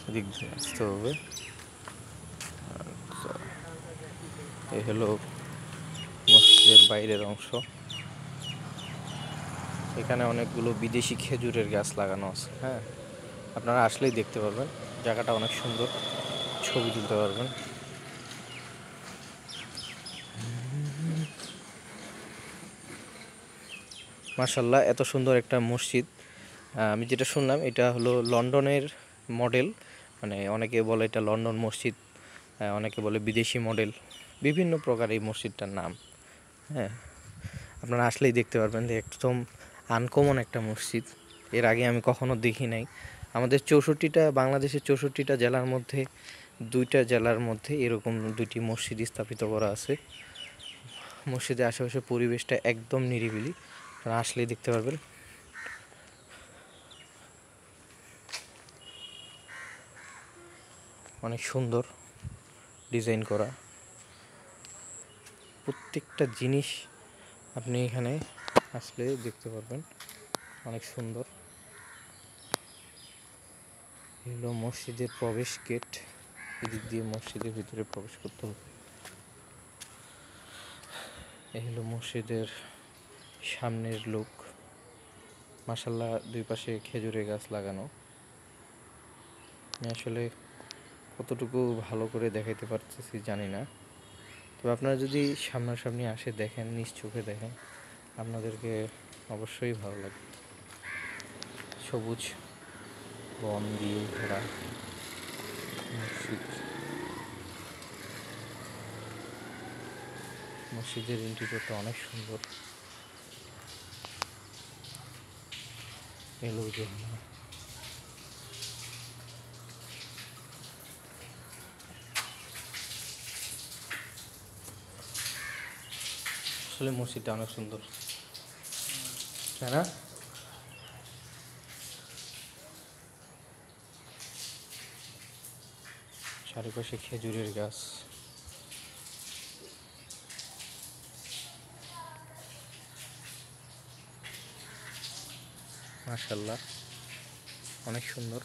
এদিক দিয়ে আসতে হবে। আচ্ছা, এই হলো মসজিদের বাইরের অংশ। এখানে অনেকগুলো বিদেশি খেজুরের গাছ লাগানো আছে। হ্যাঁ, আপনারা আসলেই দেখতে পারবেন, জায়গাটা অনেক সুন্দর, ছবি তুলতে পারবেন। মাশাল্লাহ, এত সুন্দর একটা মসজিদ। আমি যেটা শুনলাম এটা হলো লন্ডনের মডেল, মানে অনেকে বলে এটা লন্ডন মসজিদ, অনেকে বলে বিদেশি মডেল, বিভিন্ন প্রকার এই মসজিদটার নাম। হ্যাঁ, আপনারা আসলেই দেখতে পারবেন যে একদম আনকমন একটা মসজিদ, এর আগে আমি কখনো দেখি নাই। আমাদের বাংলাদেশের 64টা জেলার মধ্যে 2টা জেলার মধ্যে এরকম 2টি মসজিদ স্থাপিত করা আছে। মসজিদের আশেপাশে পরিবেশটা একদম নিরিবিলি, আপনারা আসলেই দেখতে পারবেন। অনেক সুন্দর ডিজাইন করা, প্রত্যেকটা জিনিস আপনি এখানে আসলে দেখতে পারবেন, অনেক সুন্দর। এগুলো মসজিদের প্রবেশ গেট, এদিক দিয়ে মসজিদের ভিতরে প্রবেশ করতে হবে। এই হলো মসজিদের সামনের লুক। মাশাল্লাহ, দুই পাশে খেজুরের গাছ লাগানো। আমি আসলে কতটুকু ভালো করে দেখাইতে পারতেছি জানি না, তবে আপনারা যদি সামনাসামনি আসে দেখেন, নিজ চোখে দেখেন, আপনাদেরকে অবশ্যই ভালো লাগবে। সবুজ বন দিয়ে ঘেরা মসজিদ। মসজিদের ইন্টেরিয়রটা অনেক সুন্দর। এলো যমুনা। আসলে মসজিদটা অনেক সুন্দর, তাই না? চারিপাশে খেজুরের গাছ। মাশাল্লাহ, অনেক সুন্দর।